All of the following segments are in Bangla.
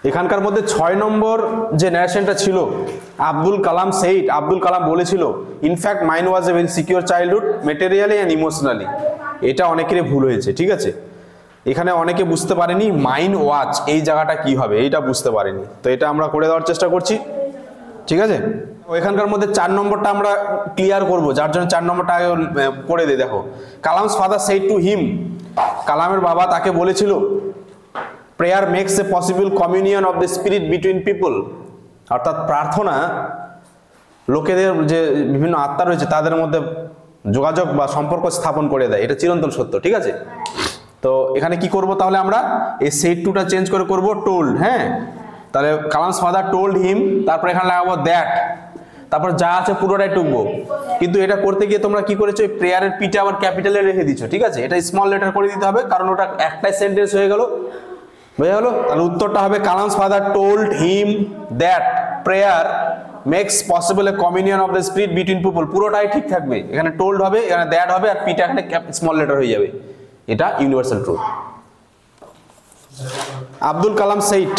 এখানকার মধ্যে 6 নম্বর যে ন্যারেশনটা ছিল, আব্দুল কালাম সেইড, আব্দুল কালাম বলেছিল in fact mine was a very secure childhood materially and emotionally. এটা অনেকেরই ভুল হয়েছে, ঠিক আছে। এখানে অনেকে বুঝতে পারেনি মাইন ওয়াচ এই জায়গাটা কি হবে, এইটা বুঝতে পারেনি, তো এটা আমরা করে দেওয়ার চেষ্টা করছি, ঠিক আছে। এখানকার মধ্যে 4 নম্বরটা আমরা ক্লিয়ার করব, যার জন্য 4 নম্বরটা আগে করে দিই। দেখো, Kalam's father said to him, কালামের বাবা তাকে বলেছিল prayer makes a possible communion of the spirit between people, অর্থাৎ প্রার্থনা লোকেদের যে বিভিন্ন আত্মা রয়েছে তাদের মধ্যে যোগাযোগ বা সম্পর্ক স্থাপন করে দেয়, এটা চিরন্তন সত্য, ঠিক আছে। তো এখানে কি করব তাহলে, আমরা এই সেড টুটা চেঞ্জ করে করব টোল্ড। হ্যাঁ, তাহলে কালামস ফাদার টোল্ড হিম, তারপর এখানে লাগাবো দ্যাট, তারপর যা আছে পুরোটাই টুকবো। কিন্তু এটা করতে গিয়ে তোমরা কি করেছো, প্রেয়ারের পিটা আবার ক্যাপিটালে রেখে দিচ্ছ, ঠিক আছে। এটা স্মল লেটার করে দিতে হবে, কারণ ওটা একটাই সেন্টেন্স হয়ে গেল, বুঝে গেল। তাহলে উত্তরটা হবে Kalam's father told him that prayer makes possible a communion of the spirit between people, পুরোটাই ঠিক থাকবে। এখানে টোল্ড হবে, এখানে দ্যাট হবে, আর পিটা এখানে স্মল লেটার হয়ে যাবে। এটা universal truth. Abdul Kalam said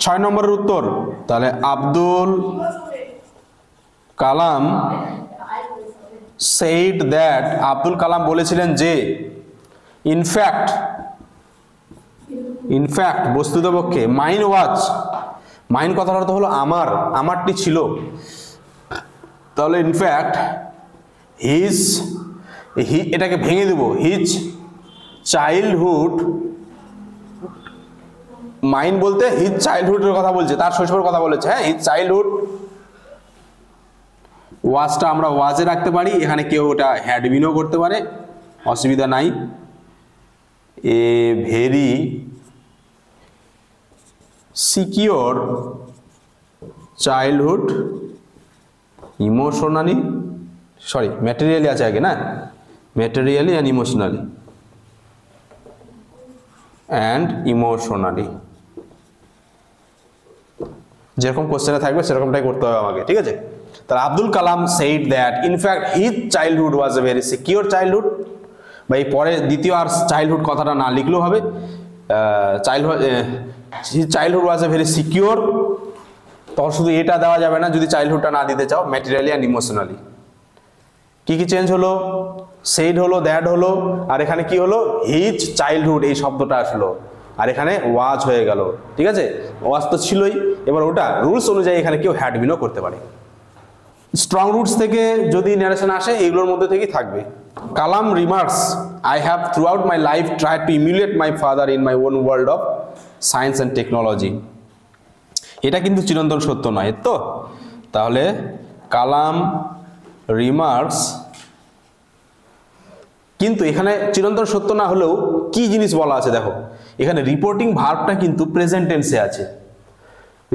6 নম্বরের উত্তর। তাহলে আব্দুল কালাম সেইড দ্যাট, আব্দুল কালাম বলেছিলেন যে, ইনফ্যাক্ট বস্তুতপক্ষে, মাইন ওয়াচ, মাইন কথার অর্থ হলো আমার, আমারটি ছিল। তাহলে ইনফ্যাক্ট হিজ, এটাকে ভেঙে দেব, হিজ চাইল্ডহুড, মাইন বলতে হিজ চাইল্ডহুডের কথা বলছে, তার শৈশবের কথা বলেছে। হ্যাঁ, হিজ চাইল্ডহুড, ওয়াজটা আমরা ওয়াজে রাখতে পারি, এখানে কেউ ওটা হ্যাড বিনও করতে পারে, অসুবিধা নাই। A very secure childhood emotionally, sorry materially আছে আগে না, ম্যাটেরিয়ালি অ্যান্ড ইমোশনালি, যেরকম কোশ্চেনে থাকবে সেরকমটাই করতে হবে আমাকে, ঠিক আছে। তাহলে Abdul Kalam said that in fact his childhood was a very secure childhood, বা এই পরে দ্বিতীয় আর চাইল্ডহুড কথাটা না লিখলেও হবে, his childhood was a very secure, তখন শুধু এটা দেওয়া যাবে না যদি চাইল্ডহুডটা না দিতে চাও, ম্যাটেরিয়ালি অ্যান্ড ইমোশনালি। কি কি চেঞ্জ হলো, সেইড হলো, দ্যাট হলো, আর এখানে কি হলো, হিজ চাইল্ডহুড এই শব্দটা আসলো, আর এখানে ওয়াজ হয়ে গেল, ঠিক আছে। ওয়াজ তো ছিলই, এবার ওটা রুলস অনুযায়ী এখানে কেউ হ্যাড বিনও করতে পারে। স্ট্রং রুটস থেকে যদি ন্যারেশন আসে এগুলোর মধ্যে থেকেই থাকবে। Kalam remarks, I have throughout my life tried to emulate my father in my own world of science and technology. এটা কিন্তু চিরন্তন সত্য নয় তো। তাহলে কালাম রিমার্কস, কিন্তু এখানে চিরন্তন সত্য না হলেও কি জিনিস বলা আছে দেখো, এখানে রিপোর্টিং ভার্বটা কিন্তু প্রেজেন্ট টেন্সে আছে।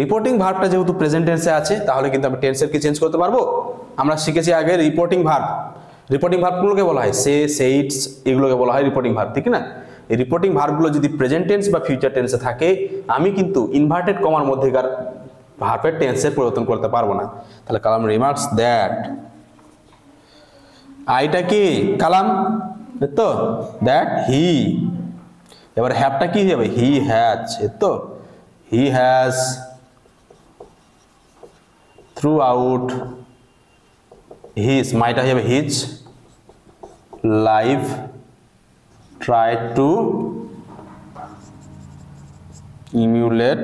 রিপোর্টিং ভার্বটা যেহেতু প্রেজেন্ট টেন্সে আছে, তাহলে কিন্তু আমি টেন্সের কি চেঞ্জ করতে পারবো। আমরা শিখেছি আগে রিপোর্টিং ভার্ব, রিপোর্টিং ভার্বগুলোকে বলা হয় সে, সেইডস, এগুলোকে বলা হয় রিপোর্টিং ভার্ব, ঠিক না। এই রিপোর্টিং ভার্বগুলো যদি প্রেজেন্ট টেন্স বা ফিউচার টেন্সে থাকে, আমি কিন্তু ইনভার্টেড কমার মধ্যেকার ভার্বের টেন্সের পরিবর্তন করতে পারবো না। তাহলে কালাম রিমার্কস দ্যাট, আইটা কি কালাম তো, দ্যাট হি, এবার হ্যাভটা কি যাবে, হি হ্যাজ, তো he has throughout his, মাইটা হয়ে যাবে his life try to emulate,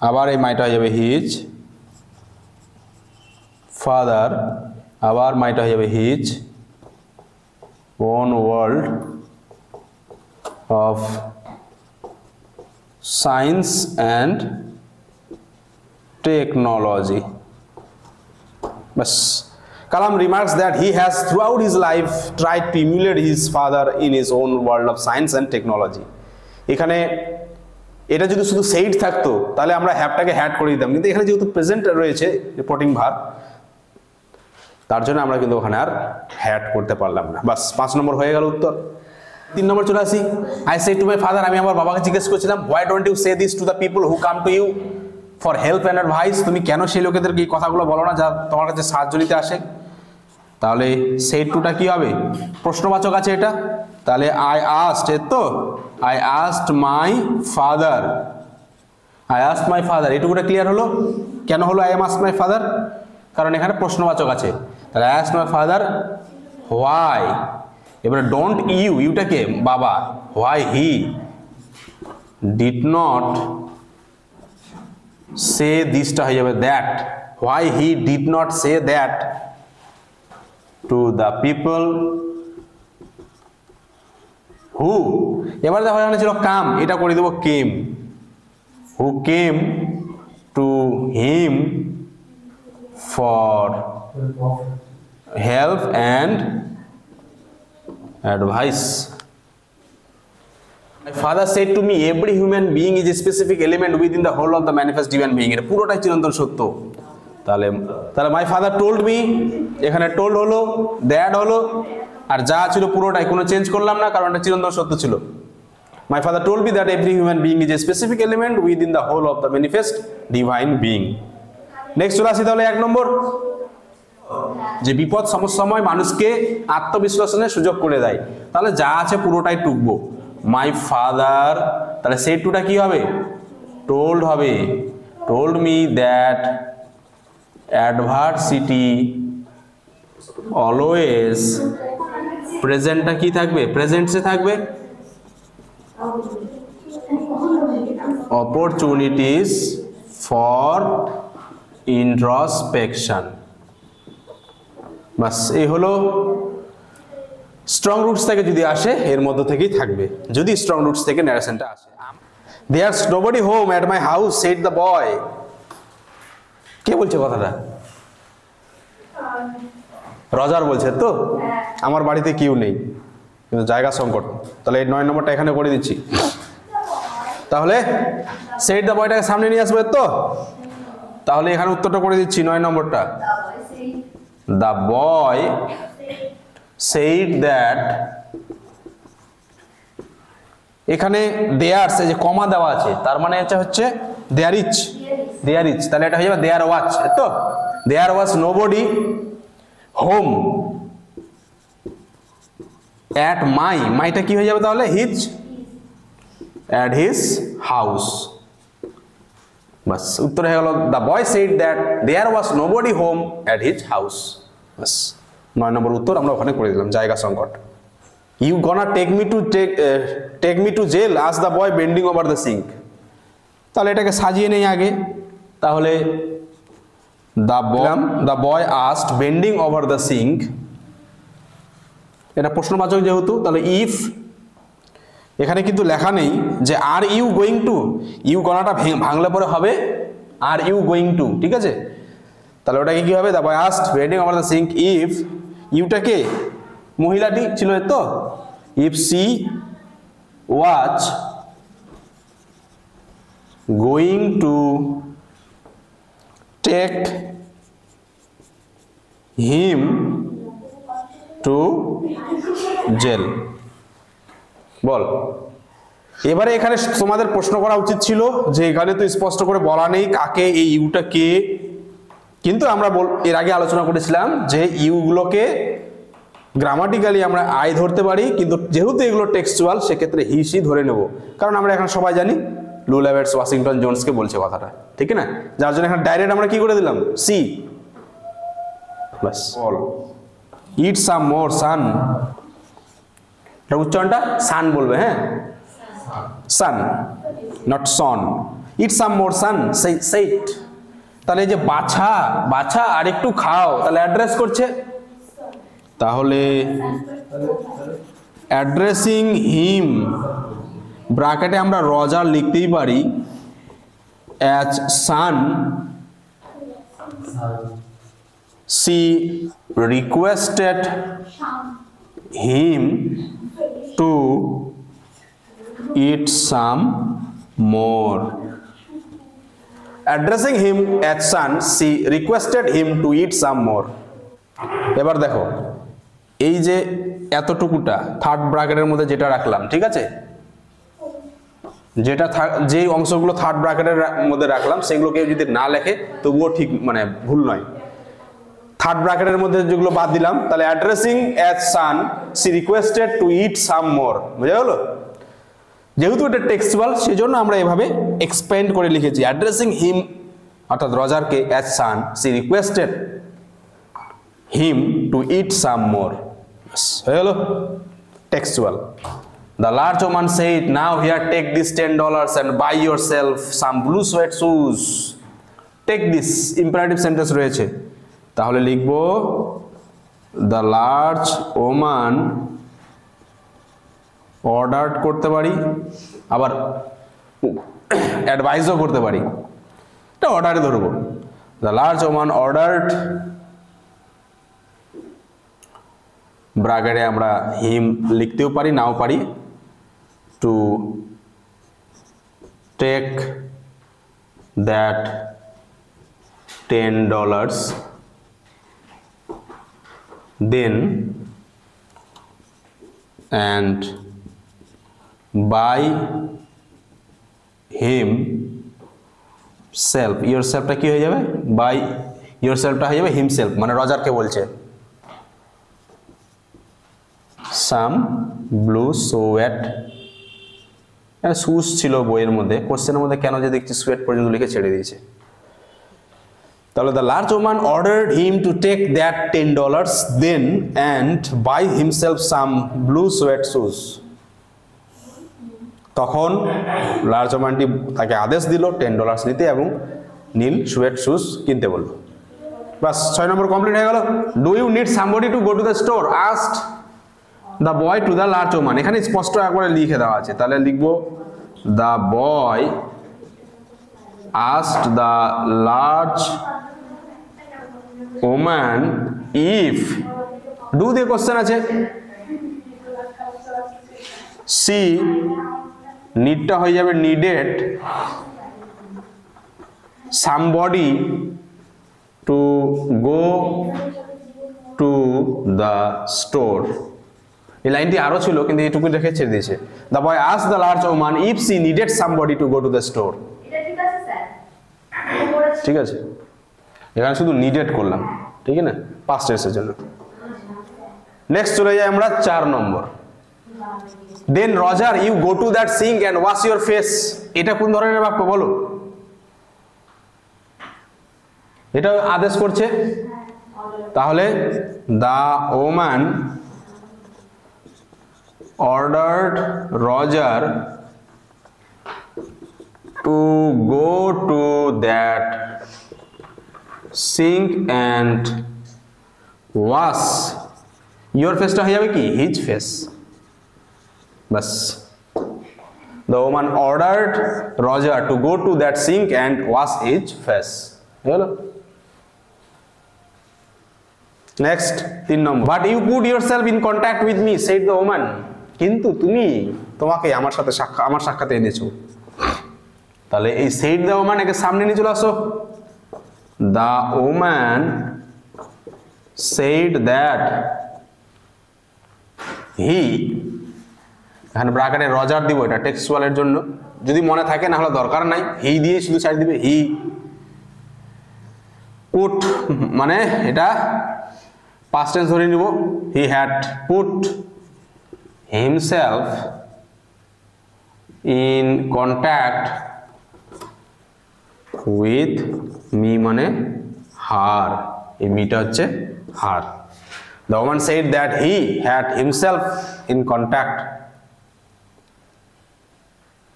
আবার এই মাইটা হয়ে যাবে হিজ ফাদার, আবার মাইটা হয়ে যাবে his own world of science and technology. Bus, Kalam remarks that he has throughout his life tried to emulate his father in his own world of science and technology. এখানে এটা যদি শুধু সেইড থাকতো তাহলে আমরা হ্যাভটাকে হ্যাড করে দিতাম, কিন্তু এখানে যেহেতু প্রেজেন্ট রয়েছে রিপোর্টিং ভার্ব, তার জন্য আমরা কিন্তু ওখানে আর হ্যাড করতে পারলাম না। বাস 5 নম্বর হয়ে গেল উত্তর। 3 নম্বর চলে আসি। I said to my father, আমি আমার বাবাকে জিজ্ঞেস করেছিলাম, why don't you say this to the people who come to you for help and advice, তুমি কেন সেই লোকেদেরকে এই কথাগুলো বলো না যা তোমার কাছে সাহায্য নিতে আসে। তাহলে সেড টুটা কি হবে, প্রশ্নবাচক আছে এটা, তাহলে আই আস্কড, তো I asked my father I asked my father, এটুকুটা ক্লিয়ার হলো। কেন হলো I am asked my father? কারণ এখানে প্রশ্নবাচক আছে। তাহলে I asked my father why, এবারে ডোন্ট ইউ, ইউটা কে? বাবা। Why he did not say, দিসটা হয়ে যাবে that, why he did not say that to the people who, এবার দেখো এখানে ছিল কাম, এটা করে দেবো came, who came to him for help and advice. My father said to me, every human being is a specific element within the whole of the manifest divine being. এটা পুরোটাই চিরন্তন সত্য। তাহলে my father told me, এখানে told হলো, that হলো, আর যা ছিল পুরোটাই, কোনো চেঞ্জ করলাম না কারণ এটা চিরন্তন সত্য ছিল। My father told me that every human being is a specific element within the whole of the manifest divine being. Next চলে আসি তাহলে 1 নম্বর, যে বিপদ সময় মানুষকে আত্মবিশ্লেষণের সুযোগ করে দেয়। তাহলে যা আছে পুরোটাই টুকবো। মাই ফাদার, তাহলে সেই টুটা কি হবে? টোল্ড হবে। Told me that adversity always, প্রেজেন্টটা কি থাকবে? প্রেজেন্টসে থাকবে। Opportunities for introspection. বাস এই হলো। স্ট্রং রুটস থেকে যদি আসে এর মধ্যে থেকেই থাকবে, যদি স্ট্রং রুটস থেকে ন্যারেশনটা আসে। There's nobody home at my house said the boy. কে বলছে কথাটা? রজার বলছে তো, আমার বাড়িতে কেউ নেই কিন্তু জায়গা সংকট। তাহলে এই 9 নম্বরটা এখানে করে দিচ্ছি। তাহলে সেড দ্য বয়টাকে সামনে নিয়ে আসবে তো, তাহলে এখানে উত্তরটা করে দিচ্ছি 9 নম্বরটা। দ্য বয় said that, এখানে দেয়ারস, এই যে কমা দেওয়া আছে তার মানে এটা হচ্ছে দেয়ার ইজ, দেয়ার ইজ, তাহলে এটা হয়ে যাবে দেয়ার ওয়াচ, তো there was nobody home at my, মাইটা কি হয়ে যাবে তাহলে? His, at his house. বাস উত্তর হয়ে গেল the boy said that there was nobody home at his house. বাস 9 নম্বর উত্তর আমরা ওখানে করে দিলাম, জায়গা সংকট। You gonna take me to jail আস the boy bending over the sink. তাহলে এটাকে সাজিয়ে নেই আগে। তাহলে the boy asked bending over the sync, এটা প্রশ্নবাচক যেহেতু, তাহলে ইফ, এখানে কিন্তু লেখা নেই যে are you going to, you গনাটা ভাঙলে পরে হবে আর ইউ গোয়িং টু, ঠিক আছে? তাহলে ওটাকে কি হবে? The boy asked bending over the sink if, ইউটাকে মহিলাটি ছিল তো, if she was going to take him to jail. বল, এবারে এখানে তোমাদের প্রশ্ন করা উচিত ছিল যে এখানে তো স্পষ্ট করে বলা নেই কাকে, এই ইউটা কে, কিন্তু আমরা এর আগে আলোচনা করেছিলাম যে ইউগুলোকে গ্রামাটিক্যালি আমরা আই ধরতে পারি, কিন্তু যেহেতু এগুলো টেক্সচুয়াল সেক্ষেত্রে হি সি ধরে নেব, কারণ আমরা এখন সবাই জানি লুল এভার্টস ওয়াশিংটন জোন্সকে বলছে কথাটা, ঠিক না? যার জন্য এখানে ডাইরেক্ট আমরা কি করে দিলাম? সি। বাস বল, ইট সাম মোর সান, উচ্চারণটা সান বলবে, হ্যাঁ, সান নট সন। ইট সাম মোর সান সেইট, তাহলে এই যে বাছা, বাছা আর একটু খাও, তাহলে অ্যাড্রেস করছে, তাহলে অ্যাড্রেসিং হিম, ব্র্যাকেটে আমরা রজার লিখতেই পারি as son, she requested him to eat some more. Addressing him as son, she requested him to eat some more. এবার দেখো এই যে এতটুকুটা থার্ড ব্র্যাকেটের মধ্যে যেটা রাখলাম, ঠিক আছে, যেটা যে অংশগুলো থার্ড ব্র্যাকেটের মধ্যে রাখলাম সেগুলোকে যদি না লেখে তবুও ঠিক, মানে ভুল নয়। থার্ড ব্র্যাকেটের মধ্যে যেগুলো বাদ দিলাম, তাহলে addressing as son, she requested to eat some more, বুঝা গেল? যেহেতু এটা টেক্সচুয়াল সেজন্য আমরা এভাবে এক্সপ্যান্ড করে লিখেছি। অ্যাড্রেসিং হিম অর্থাৎ রজারকে as son, she requested him to eat some more. হয়ে গেল textual. The large woman said, now here take this $10 and buy yourself some blue sweat shoes. Take this, imperative sentence রয়েছে, তাহলে লিখব the large woman ordered করতে পারি, আবার অ্যাডভাইসও করতে পারি, এটা অর্ডারে ধরবো। the large woman ordered, ব্রাকেটে আমরা হিম লিখতেও পারি নাও পারি, to take that $10 then and buy himself, yourselfটা কি হয়ে যাবে, buy yourselfটা হয়ে যাবে himself, মানে রজারকে বলছে some blue sweat, শুজ ছিল বইয়ের মধ্যে, কোশ্চেনের মধ্যে কেন যে দেখছি সোয়েট পর্যন্ত লিখে ছেড়ে দিয়েছে। তাহলে the large woman ordered him to take that $10 then and buy himself some blue sweat shoes. তখন লার্জ ওম্যানটি তাকে আদেশ দিল $10 নিতে এবং নীল সোয়েট শুজ কিনতে বলল। বাস 6 নম্বর কমপ্লিট হয়ে গেল। Do you need somebody to go to the store, asked the boy to the large woman. এখানে স্পষ্ট একবারে লিখে দেওয়া আছে, তাহলে লিখবো the boy asked the large woman if, do দিয়ে কোশ্চেন আছে, সি নিডটা হয়ে যাবে needed somebody to go to the store। এই লাইনটি আরো ছিল কিন্তু এইটুকু রেখে ছেড়ে দিয়েছে। The boy asked the large woman if she needed somebody to go to the store। এটা ঠিক আছে স্যার, ঠিক আছে, এখানে শুধু নিডেড করলাম, ঠিক না, পাস্ট টেন্সের জন্য। নেক্সট চলে যাই আমরা 4 নম্বর। Then Roger you go to that sink and wash your face. এটা কোন ধরনের বাক্য বলো? এটা আদেশ করছে, তাহলে the woman ordered Roger to go to that sink and wash your face টা হয়ে যাবে কি his face। Bus, the woman ordered Roger to go to that sink and wash his face। হলো next 3 number. But you put yourself in contact with me, said the woman। কিন্তু তুমি তোমাকে আমার সাথে আমার সাক্ষাতে এনেছো, তাহলে এই said the woman একে সামনে নিয়ে চলে আসো। the woman said that he, এখানে ব্র্যাকেটে রজার দিব, এটা টেক্সচুয়ালের জন্য, যদি মনে থাকে, না হলে দরকার নাই, হি দিয়ে শুধু সাইড দিবে। হি পুট মানে এটা পাস্ট টেন্স ধরে নিব, he had put himself in contact with me, মানে হার, এই মিটা হচ্ছে হার। the woman said that he had himself in contact,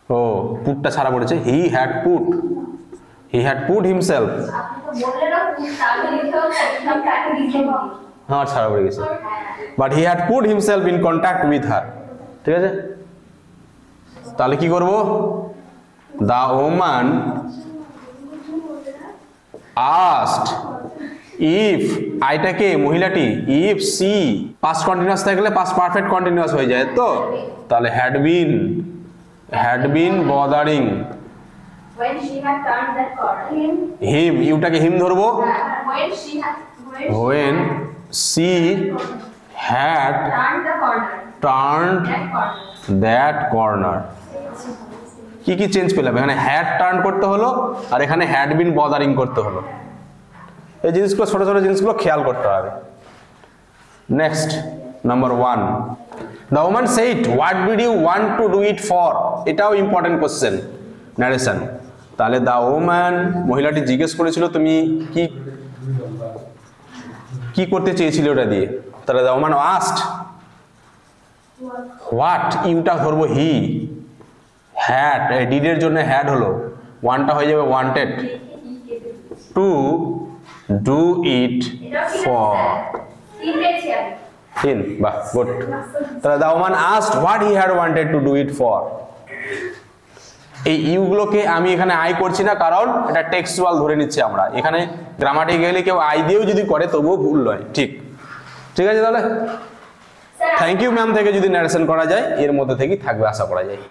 ও পুটটা ছাড়া পড়েছে, he had put himself, আপনি তো বললেন না তাহলে লিখেও সব কাটে লিখে দিই, হ্যাঁ ছাড়া পড়ে গেছে, but he had put himself in contact with her। ঠিক আছে, তাহলে কি করব, the woman asked if, আইটাকে মহিলাটি, if she, past continuous থাকলে past perfect continuous হয়ে যায়, তো তাহলে had been bothering when she had turned that corner, him, ইউটাকে হিম ধরবো, when she when she had turned the corner, turned that corner। কি কি চেঞ্জ পেলাম, এখানে হ্যাড টার্ন করতে হলো আর এখানে হ্যাড বিন বদারিং করতে হলো। এই জিনিসগুলো ছোট ছোট জিনিসগুলো খেয়াল করতে হবে। Next number 1, the woman said what did you want to do it for, এটাও ইম্পর্টেন্ট কোশ্চেন ন্যারেশন। তাহলে দ্য ওম্যান, মহিলাটি জিজ্ঞেস করেছিল তুমি কি কি করতে চেয়েছিলে ওটা দিয়ে, তাহলে দ্য ওম্যান আস্কড হোয়াট, ইউটা ধরবো হি, হ্যাড ডিডের জন্য হ্যাড হলো, ওয়ানটা হয়ে যাবে wanted, two do it for. তিন, বাহ গুড। তাহলে the woman asked what he had wanted to do it for. এই ইউগুলোকে আমি এখানে আই করছি না, কারণ এটা টেক্সচুয়াল ধরে নিচ্ছি আমরা। এখানে গ্রামাটিক্যালি কেউ আই দিয়েও যদি করে তবুও ভুল নয়, ঠিক ঠিক আছে। তাহলে থ্যাংক ইউ ম্যাম থেকে যদি ন্যারেশন করা যায় এর মধ্যে থেকেই থাকবে আশা করা যায়।